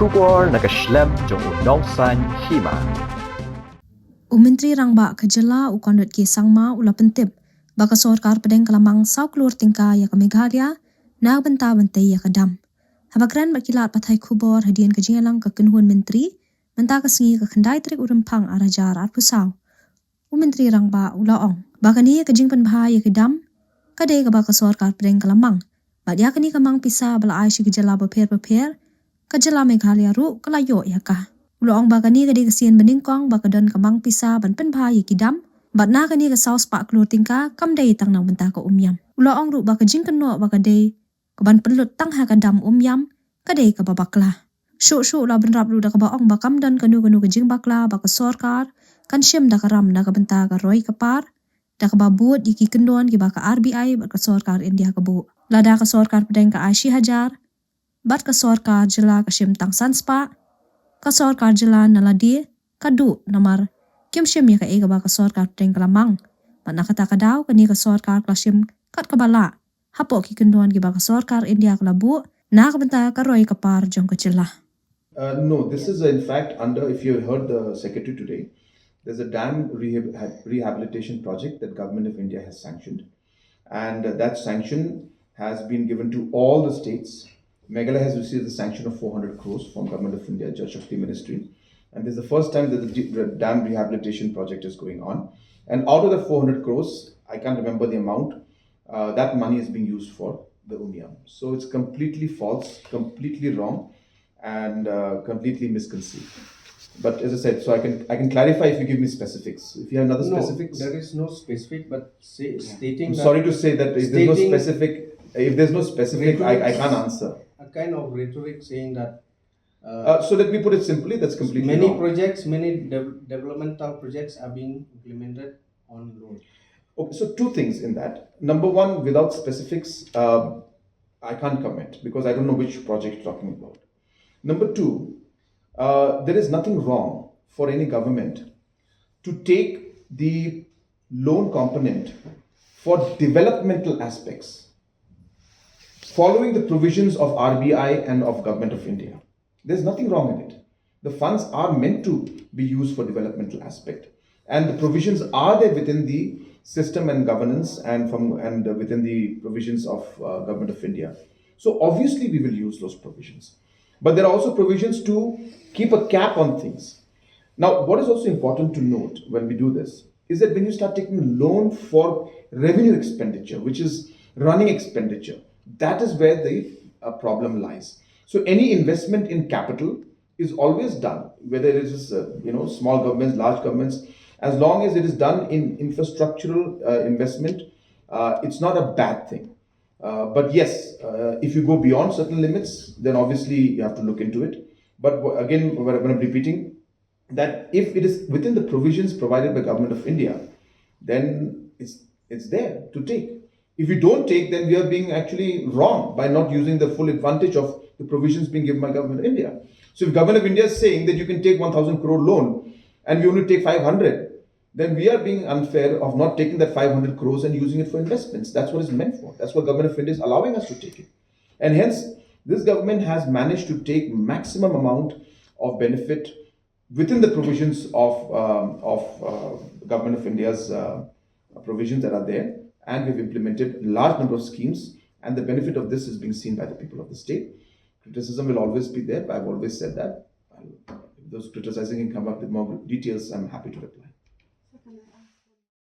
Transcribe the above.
Kubor nakaslem jong unongsan Hima. Menteri Rangba ke Jylla ukondot ki sangma ula pentip baka Sorkar Pdeng Mang Klur tingka ya ke Meghalaya na Bynta bentai ya ke dam. Habakran berkilat patai kubor hadian ke jingalang ke kenhuan menteri mentah kesengi ke kendai trik urempang arajar pusau. Menteri Rangba ula ong baka ni ke jing penbahaya ke dam kadai ke baka Sorkar Pdeng Mang. Bak dia ke ni ke mang pisah bala aishi ke Jylla berper ke Jylla Meghalaya ru ke layo ya kah. Uloong baka ni kadai kesian beningkong baka don kamang pisah ban penbahaya ke dam. Bat na kani ke saus pak Klur tingka kam day tang nang bentah ke umyam. Uloong ru baka jing kenok baka day ke ban pelut tang ha ke dam umyam kadai ke babaklah. Syuk la benrap ru da ke baong bakam dan kanu ke jing bakla baka Sorkar kan syem da ke ram da ke bentah ke roi ke par da ke babut iki kendon ki baka RBI baka Sorkar India ke bu. Lada ke Sorkar Pdeng ke Aishi Hajar bat ke Sorkar Jylla ke syem tang sanspa ke Sorkar Jylla naladi kadu namar kim syem ya ke ega baka Sorkar Pdeng ke Mang. Bat na kata kadau ke ni ke Sorkar ke syem kat ke bala hapok ki kendon ki baka Sorkar India ke labu na ke bentah ke roi ke par jong ke Jylla. No, this is in fact under, if you heard the secretary today, there's a dam rehabilitation project that government of India has sanctioned. And that sanction has been given to all the states. Meghalaya has received the sanction of 400 crores from government of India, Jal Shakti Ministry. And this is the first time that the dam rehabilitation project is going on. And out of the 400 crores, I can't remember the amount, that money is being used for the Umiam. So it's completely false, completely wrong, and completely misconceived. But as I said, so I can clarify if you give me specifics. If you have another specifics. No, there is no specific, but stating. I'm sorry to say that if there's no specific. If there's no specific, I can't answer. A kind of rhetoric saying that. So let me put it simply. That's completely many wrong. projects, many developmental projects are being implemented on road. Okay, so two things in that. Number one, without specifics, I can't comment because I don't know which project you're talking about. Number two, there is nothing wrong for any government to take the loan component for developmental aspects following the provisions of RBI and of Government of India. There's nothing wrong in it. The funds are meant to be used for developmental aspect, and the provisions are there within the system and governance and within the provisions of Government of India. So obviously we will use those provisions. But there are also provisions to keep a cap on things. Now, what is also important to note when we do this is that when you start taking a loan for revenue expenditure, which is running expenditure, that is where the problem lies. So any investment in capital is always done, whether it is small governments, large governments, as long as it is done in infrastructural investment, it's not a bad thing. But yes, if you go beyond certain limits, then obviously you have to look into it. But again, when I'm repeating that if it is within the provisions provided by Government of India, then it's there to take. If we don't take, then we are being actually wrong by not using the full advantage of the provisions being given by Government of India. So if Government of India is saying that you can take 1,000 crore loan and we only take 500, then we are being unfair of not taking that 500 crores and using it for investments. That's what it's meant for. That's what Government of India is allowing us to take it. And hence, this government has managed to take maximum amount of benefit within the provisions of Government of India's provisions that are there. And we've implemented a large number of schemes. And the benefit of this is being seen by the people of the state. Criticism will always be there. I've always said that. If those criticizing can come up with more details, I'm happy to reply.